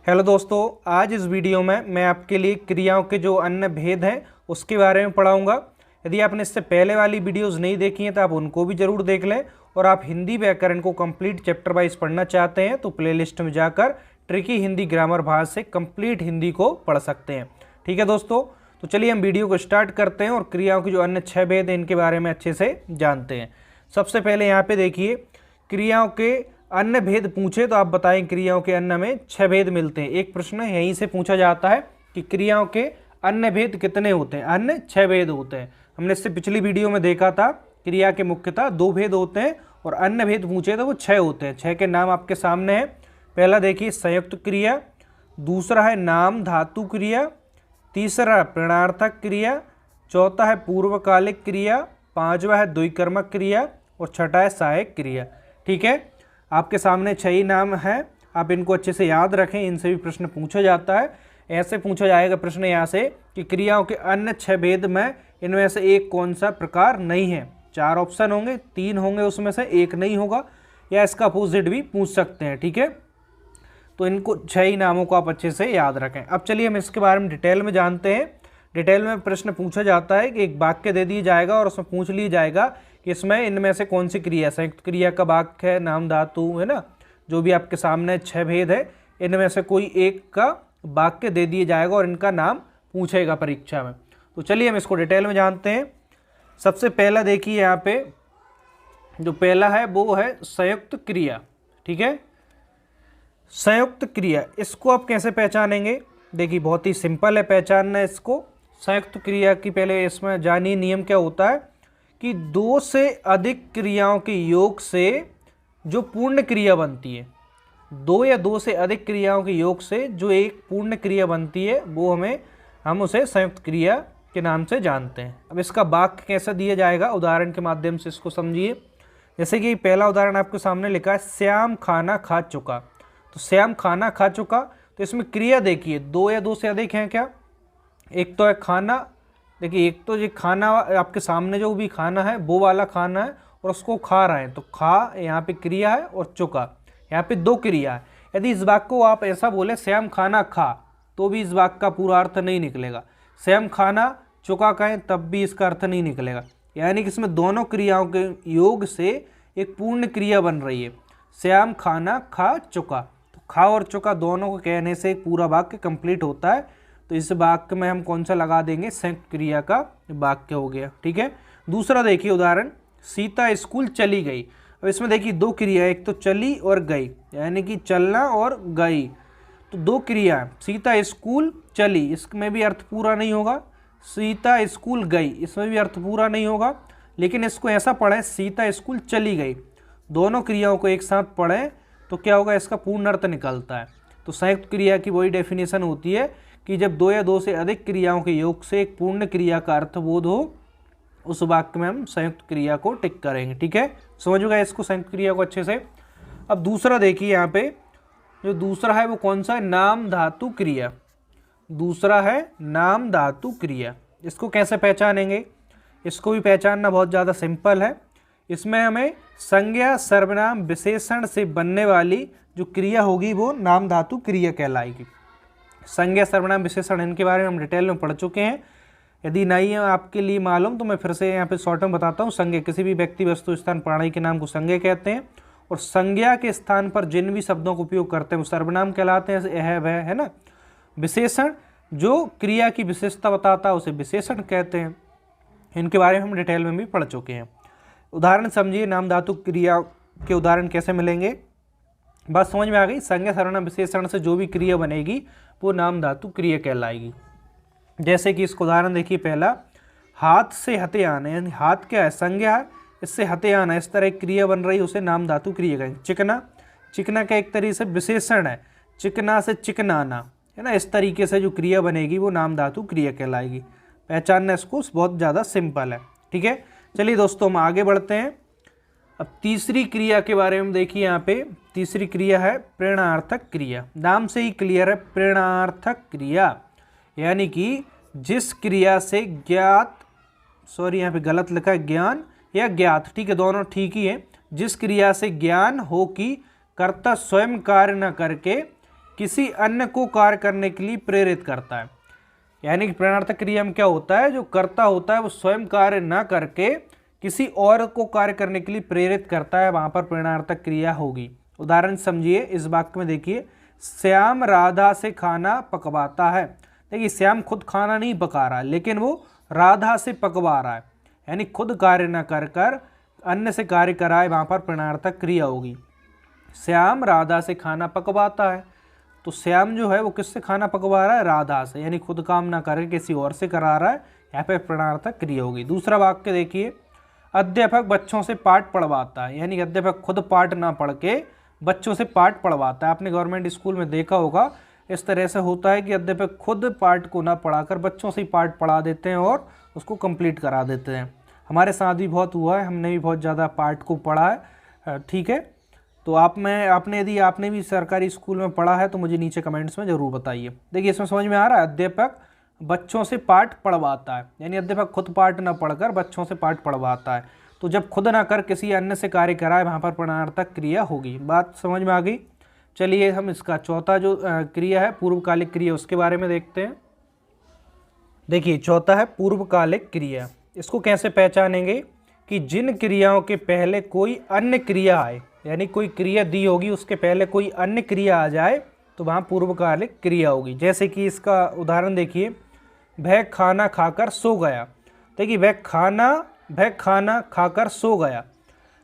Hello दोस्तों, आज इस वीडियो में मैं आपके लिए क्रियाओं के जो अन्य भेद हैं उसके बारे में पढ़ाऊंगा। यदि आपने इससे पहले वाली वीडियोस नहीं देखी हैं तो आप उनको भी ज़रूर देख लें, और आप हिंदी व्याकरण को कंप्लीट चैप्टर वाइज पढ़ना चाहते हैं तो प्लेलिस्ट में जाकर ट्रिकी हिंदी ग्रामर भाग से कंप्लीट हिंदी को पढ़ सकते हैं। ठीक है दोस्तों, तो चलिए हम वीडियो को स्टार्ट करते हैं और क्रियाओं के जो अन्य 6 भेद हैं इनके बारे में अच्छे से जानते हैं। सबसे पहले यहाँ पे देखिए, क्रियाओं के अन्य भेद पूछे तो आप बताएं क्रियाओं के अन्य में 6 भेद मिलते हैं। एक प्रश्न यहीं से पूछा जाता है कि क्रियाओं के अन्य भेद कितने होते हैं। अन्य 6 भेद होते हैं। हमने इससे पिछली वीडियो में देखा था क्रिया के मुख्यतः 2 भेद होते हैं और अन्य भेद पूछे तो वो 6 होते हैं। 6 के नाम आपके सामने हैं। पहला देखिए संयुक्त क्रिया, दूसरा है नाम धातु क्रिया, तीसरा प्रणयार्थक क्रिया, चौथा है पूर्वकालिक क्रिया, पांचवा है द्विकर्मक क्रिया और छठा है सहायक क्रिया। ठीक है, आपके सामने 6 ही नाम हैं, आप इनको अच्छे से याद रखें, इनसे भी प्रश्न पूछा जाता है। ऐसे पूछा जाएगा प्रश्न यहाँ से कि क्रियाओं के अन्य 6 भेद में इनमें से एक कौन सा प्रकार नहीं है। 4 ऑप्शन होंगे, 3 होंगे उसमें से एक नहीं होगा, या इसका अपोजिट भी पूछ सकते हैं। ठीक है, तो इनको 6 ही नामों को आप अच्छे से याद रखें। अब चलिए हम इसके बारे में डिटेल में जानते हैं। डिटेल में प्रश्न पूछा जाता है कि एक वाक्य दे दिया जाएगा और उसमें पूछ लिया जाएगा कि इसमें इनमें से कौन सी क्रिया, संयुक्त क्रिया का वाक्य है, नाम धातु है ना, जो भी आपके सामने 6 भेद है इनमें से कोई एक का वाक्य दे दिया जाएगा और इनका नाम पूछेगा परीक्षा में। तो चलिए हम इसको डिटेल में जानते हैं। सबसे पहला देखिए, यहाँ पे जो पहला है वो है संयुक्त क्रिया। ठीक है, संयुक्त क्रिया, इसको आप कैसे पहचानेंगे? देखिए बहुत ही सिंपल है पहचानना इसको। संयुक्त क्रिया की पहले इसमें जानिए नियम क्या होता है कि 2 से अधिक क्रियाओं के योग से जो पूर्ण क्रिया बनती है, 2 या 2 से अधिक क्रियाओं के योग से जो एक पूर्ण क्रिया बनती है वो हम उसे संयुक्त क्रिया के नाम से जानते हैं। अब इसका वाक्य कैसे दिया जाएगा, उदाहरण के माध्यम से इसको समझिए। जैसे कि पहला उदाहरण आपके सामने लिखा है, श्याम खाना खा चुका। तो श्याम खाना खा चुका, तो इसमें क्रिया देखिए 2 या 2 से अधिक हैं क्या? एक तो है खाना, देखिए एक तो ये खाना आपके सामने जो भी खाना है वो वाला खाना है और उसको खा रहे हैं, तो खा यहाँ पे क्रिया है और चुका यहाँ पे 2 क्रिया है। यदि इस वाक्य को आप ऐसा बोले श्याम खाना खा, तो भी इस वाक्य का पूरा अर्थ नहीं निकलेगा। श्याम खाना चुका कहें तब भी इसका अर्थ नहीं निकलेगा। यानी कि इसमें दोनों क्रियाओं के योग से एक पूर्ण क्रिया बन रही है। श्याम खाना खा चुका, तो खा और चुका दोनों को कहने से एक पूरा वाक्य कंप्लीट होता है। तो इस वाक्य में हम कौन सा लगा देंगे? संयुक्त क्रिया का वाक्य हो गया। ठीक है, दूसरा देखिए उदाहरण, सीता स्कूल चली गई। अब इसमें देखिए 2 क्रिया, एक तो चली और गई, यानी कि चलना और गई, तो 2 क्रिया। सीता स्कूल चली, इसमें भी अर्थ पूरा नहीं होगा। सीता स्कूल गई, इसमें भी अर्थ पूरा नहीं होगा। लेकिन इसको ऐसा पढ़ें, सीता स्कूल चली गई, दोनों क्रियाओं को एक साथ पढ़ें तो क्या होगा? इसका पूर्ण अर्थ निकलता है। तो संयुक्त क्रिया की वही डेफिनेशन होती है कि जब 2 या 2 से अधिक क्रियाओं के योग से एक पूर्ण क्रिया का अर्थबोध हो, उस वाक्य में हम संयुक्त क्रिया को टिक करेंगे। ठीक है, समझ गए इसको, संयुक्त क्रिया को अच्छे से। अब दूसरा देखिए, यहाँ पे जो दूसरा है वो कौन सा है? नाम धातु क्रिया। दूसरा है नाम धातु क्रिया। इसको कैसे पहचानेंगे? इसको भी पहचानना बहुत ज़्यादा सिंपल है। इसमें हमें संज्ञा सर्वनाम विशेषण से बनने वाली जो क्रिया होगी वो नाम धातु क्रिया कहलाएगी। संज्ञा सर्वनाम विशेषण, इनके बारे में हम डिटेल में पढ़ चुके हैं। यदि नहीं है आपके लिए मालूम तो मैं फिर से यहाँ पे शॉर्ट में बताता हूँ। संज्ञा, किसी भी व्यक्ति वस्तु स्थान प्राणी के नाम को संज्ञा कहते हैं, और संज्ञा के स्थान पर जिन भी शब्दों का उपयोग करते हैं वो सर्वनाम कहलाते हैं। यह वह है ना। विशेषण जो क्रिया की विशेषता बताता है उसे विशेषण कहते हैं। इनके बारे में हम डिटेल में भी पढ़ चुके हैं। उदाहरण समझिए, नाम धातु क्रिया के उदाहरण कैसे मिलेंगे, बात समझ में आ गई। संज्ञा सर्वनाम विशेषण से जो भी क्रिया बनेगी वो नाम धातु क्रिया कहलाएगी। जैसे कि इसको उदाहरण देखिए, पहला हाथ से हते आना, यानी हाथ क्या है? संज्ञा है, इससे हते आना, इस तरह एक क्रिया बन रही है उसे नाम धातु क्रिया कहेंगे। चिकना, चिकना का एक तरीके से विशेषण है, चिकना से चिकनाना है ना, इस तरीके से जो क्रिया बनेगी वो नाम धातु क्रिया कहलाएगी। पहचानना इसको बहुत ज़्यादा सिंपल है। ठीक है, चलिए दोस्तों हम आगे बढ़ते हैं। अब तीसरी क्रिया के बारे में देखिए, यहाँ पे तीसरी क्रिया है प्रेरणार्थक क्रिया। नाम से ही क्लियर है, प्रेरणार्थक क्रिया, यानी कि जिस क्रिया से ज्ञात, यहाँ पे गलत लिखा है, ज्ञान या ज्ञात, ठीक है दोनों ठीक ही है। जिस क्रिया से ज्ञान हो कि कर्ता स्वयं कार्य न करके किसी अन्य को कार्य करने के लिए प्रेरित करता है। यानी कि प्रेरणार्थक क्रिया में क्या होता है, जो कर्ता होता है वो स्वयं कार्य ना करके किसी और को कार्य करने के लिए प्रेरित करता है, वहां पर प्रेरणार्थक क्रिया होगी। उदाहरण समझिए, इस वाक्य में देखिए, श्याम राधा से खाना पकवाता है। देखिए श्याम खुद खाना नहीं पका रहा लेकिन वो राधा से पकवा रहा है, यानी खुद कार्य न कर कर अन्य से कार्य कराए, वहां पर प्रेरणार्थक क्रिया होगी। श्याम राधा से खाना पकवाता है, तो श्याम जो है वो किससे खाना पकवा रहा है, राधा से, यानी खुद काम ना करके किसी और से करा रहा है, यहाँ पे प्रेरणार्थक क्रिया होगी। दूसरा वाक्य देखिए, अध्यापक बच्चों से पाठ पढ़वाता है, यानी अध्यापक खुद पाठ ना पढ़ के बच्चों से पाठ पढ़वाता है। आपने गवर्नमेंट स्कूल में देखा होगा, इस तरह से होता है कि अध्यापक खुद पाठ को ना पढ़ाकर बच्चों से ही पाठ पढ़ा देते हैं और उसको कंप्लीट करा देते हैं। हमारे साथ भी बहुत हुआ है, हमने भी बहुत ज़्यादा पाठ को पढ़ा है, ठीक है। तो यदि आपने भी सरकारी स्कूल में पढ़ा है तो मुझे नीचे कमेंट्स में ज़रूर बताइए। देखिए इसमें समझ में आ रहा है, अध्यापक बच्चों से पाठ पढ़वाता है, यानी अध्यापक खुद पाठ ना पढ़कर बच्चों से पाठ पढ़वाता है। तो जब खुद ना कर किसी अन्य से कार्य कराए, वहाँ पर प्रेरणार्थक क्रिया होगी। बात समझ में आ गई। चलिए हम इसका चौथा जो क्रिया है पूर्वकालिक क्रिया, उसके बारे में देखते हैं। देखिए चौथा है पूर्वकालिक क्रिया। इसको कैसे पहचानेंगे कि जिन क्रियाओं के पहले कोई अन्य क्रिया आए, यानी कोई क्रिया दी होगी उसके पहले कोई अन्य क्रिया आ जाए तो वहाँ पूर्वकालिक क्रिया होगी। जैसे कि इसका उदाहरण देखिए, वह खाना खाकर सो गया। देखिए वह खाना खाकर सो गया।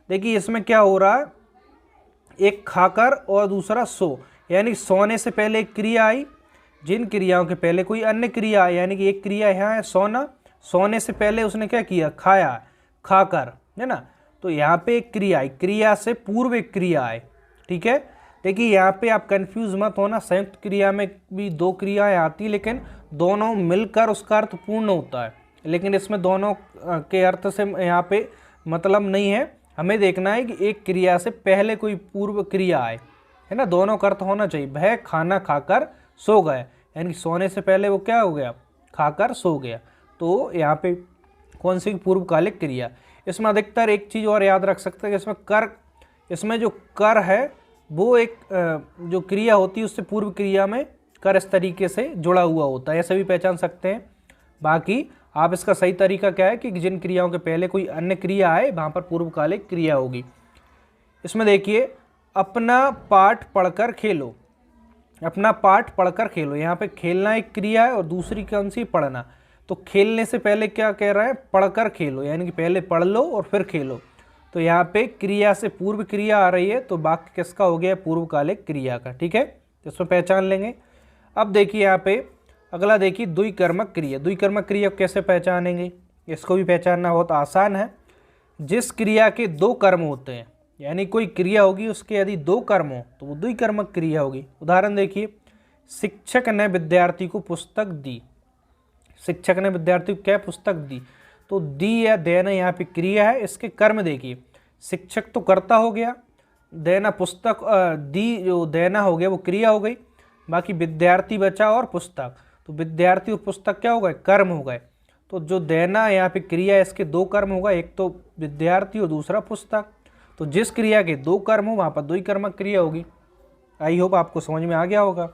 देखिए इसमें क्या हो रहा है, एक खाकर और दूसरा सो, यानी सोने से पहले एक क्रिया आई। जिन क्रियाओं के पहले कोई अन्य क्रिया आई, यानी कि एक क्रिया यहाँ है सोना, सोने से पहले उसने क्या किया, खाया, खाकर, है ना। तो यहाँ पे एक क्रिया आई, क्रिया से पूर्व एक क्रिया आए, ठीक है। देखिए यहाँ पे आप कंफ्यूज मत होना, संयुक्त क्रिया में भी दो क्रियाएं आती लेकिन दोनों मिलकर उसका अर्थ पूर्ण होता है, लेकिन इसमें दोनों के अर्थ से यहाँ पे मतलब नहीं है। हमें देखना है कि एक क्रिया से पहले कोई पूर्व क्रिया आए, है ना, दोनों का अर्थ होना चाहिए। वह खाना खाकर सो गया, यानी सोने से पहले वो क्या हो गया, खाकर सो गया। तो यहाँ पे कौन सी पूर्वकालिक क्रिया। इसमें अधिकतर एक चीज़ और याद रख सकते हैं कि इसमें जो कर है वो एक जो क्रिया होती है उससे पूर्व क्रिया में कर इस तरीके से जुड़ा हुआ होता है, ऐसे भी पहचान सकते हैं। बाकी आप इसका सही तरीका क्या है कि जिन क्रियाओं के पहले कोई अन्य क्रिया आए वहाँ पर पूर्वकालिक क्रिया होगी। इसमें देखिए, अपना पाठ पढ़कर खेलो, अपना पाठ पढ़कर खेलो। यहाँ पे खेलना एक क्रिया है और दूसरी कौन सी, पढ़ना। तो खेलने से पहले क्या कह रहा है, पढ़कर खेलो, यानी कि पहले पढ़ लो और फिर खेलो। तो यहाँ पे क्रिया से पूर्व क्रिया आ रही है, तो वाक्य किसका हो गया, पूर्वकालिक क्रिया का, ठीक है। तो इसमें पहचान लेंगे। अब देखिए यहाँ पे अगला देखिए, द्विकर्मक क्रिया। द्विकर्मक क्रिया को कैसे पहचानेंगे, इसको भी पहचानना बहुत आसान है। जिस क्रिया के दो कर्म होते हैं, यानी कोई क्रिया होगी उसके यदि दो कर्म हो तो वो द्विकर्मक क्रिया होगी। उदाहरण देखिए, शिक्षक ने विद्यार्थी को पुस्तक दी। शिक्षक ने विद्यार्थी को क्या पुस्तक दी, तो दी या देना यहाँ पे क्रिया है। इसके कर्म देखिए, शिक्षक तो कर्ता हो गया, देना पुस्तक दी जो देना हो गया वो क्रिया हो गई, बाकी विद्यार्थी बचा और पुस्तक। तो विद्यार्थी और पुस्तक क्या हो गए, कर्म हो गए। तो जो देना यहाँ पे क्रिया है इसके दो कर्म होगा, एक तो विद्यार्थी और दूसरा पुस्तक। तो जिस क्रिया के दो कर्म हो वहाँ पर द्विकर्मक क्रिया होगी। आई होप आपको समझ में आ गया होगा।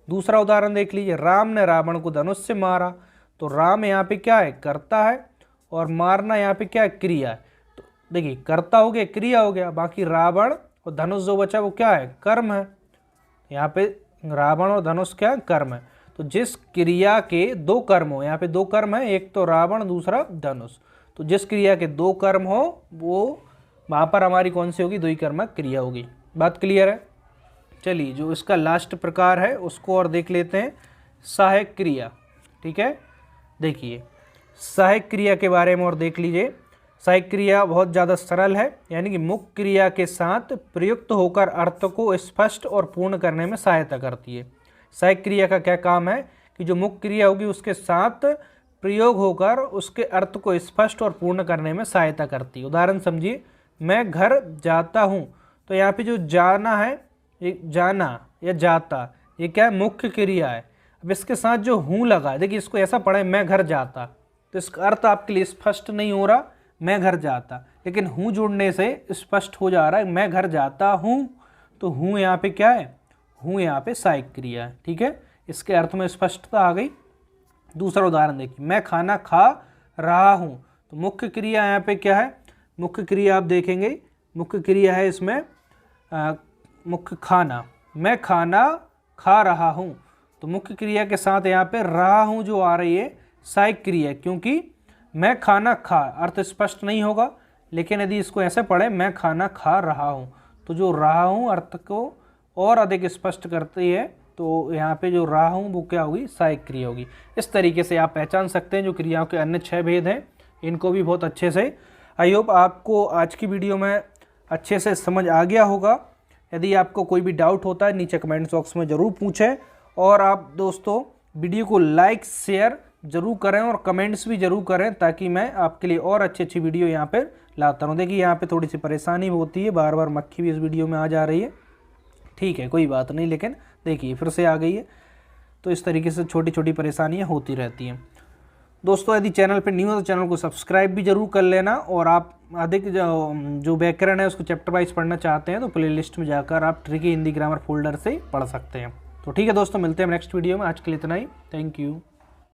दूसरा उदाहरण देख लीजिए, राम ने रावण को धनुष से मारा। तो राम यहाँ पे क्या है, कर्ता है, और मारना यहाँ पे क्या है, क्रिया है। तो देखिए कर्ता हो गया, क्रिया हो गया, बाकी रावण और धनुष जो बचा वो क्या है, कर्म है। यहाँ पे रावण और धनुष क्या है, कर्म है। तो जिस क्रिया के दो कर्म हो, यहाँ पे दो कर्म है, एक तो रावण दूसरा धनुष। तो जिस क्रिया के दो कर्म हो वो वहाँ पर हमारी कौन सी होगी, द्विकर्मक क्रिया होगी। बात क्लियर है। चलिए जो इसका लास्ट प्रकार है उसको और देख लेते हैं, सहायक क्रिया, ठीक है। देखिए सहायक क्रिया के बारे में और देख लीजिए। सहायक क्रिया बहुत ज़्यादा सरल है, यानी कि मुख्य क्रिया के साथ प्रयुक्त होकर अर्थ को स्पष्ट और पूर्ण करने में सहायता करती है। सहायक क्रिया का क्या काम है कि जो मुख्य क्रिया होगी उसके साथ प्रयोग होकर उसके अर्थ को स्पष्ट और पूर्ण करने में सहायता करती है। उदाहरण समझिए, मैं घर जाता हूँ। तो यहाँ पे जो जाना है, ये जाना या जाता, ये क्या है, मुख्य क्रिया है। अब इसके साथ जो हूँ लगा है, देखिए इसको ऐसा पढ़े मैं घर जाता, तो इसका अर्थ आपके लिए स्पष्ट नहीं हो रहा, मैं घर जाता, लेकिन हूँ जुड़ने से स्पष्ट हो जा रहा है, मैं घर जाता हूँ। तो हूँ यहाँ पे क्या है, हूँ यहाँ पे सहायक क्रिया है। ठीक है, इसके अर्थ में स्पष्टता आ गई। दूसरा उदाहरण देखिए, मैं खाना खा रहा हूँ। तो मुख्य क्रिया यहाँ पे क्या है? मुख्य क्रिया आप देखेंगे, मुख्य क्रिया है इसमें मुख्य खाना। मैं खाना खा रहा हूँ, तो मुख्य क्रिया के साथ यहाँ पे रहा हूँ जो आ रही है सहायक क्रिया, क्योंकि मैं खाना खा अर्थ स्पष्ट नहीं होगा, लेकिन यदि इसको ऐसे पढ़े मैं खाना खा रहा हूँ, तो जो रहा हूँ अर्थ को और अधिक स्पष्ट करती है। तो यहाँ पे जो रहा हूँ वो क्या होगी? सहायक क्रिया होगी। इस तरीके से आप पहचान सकते हैं जो क्रियाओं के अन्य 6 भेद हैं, इनको भी बहुत अच्छे से। आई होप आपको आज की वीडियो में अच्छे से समझ आ गया होगा। यदि आपको कोई भी डाउट होता है नीचे कमेंट बॉक्स में ज़रूर पूछें, और आप दोस्तों वीडियो को लाइक शेयर ज़रूर करें और कमेंट्स भी ज़रूर करें, ताकि मैं आपके लिए और अच्छी वीडियो यहाँ पर लाता रहूँ। देखिए यहाँ पे थोड़ी सी परेशानी होती है, बार बार मक्खी भी इस वीडियो में आ जा रही है। ठीक है, कोई बात नहीं, लेकिन देखिए फिर से आ गई है। तो इस तरीके से छोटी छोटी परेशानियाँ होती रहती हैं। दोस्तों यदि चैनल पर न्यू है तो चैनल को सब्सक्राइब भी जरूर कर लेना, और आप अधिक जो व्याकरण है उसको चैप्टर वाइज पढ़ना चाहते हैं तो प्लेलिस्ट में जाकर आप ट्रिकी हिंदी ग्रामर फोल्डर से पढ़ सकते हैं। तो ठीक है दोस्तों, मिलते हैं नेक्स्ट वीडियो में। आज के लिए इतना ही। Thank you.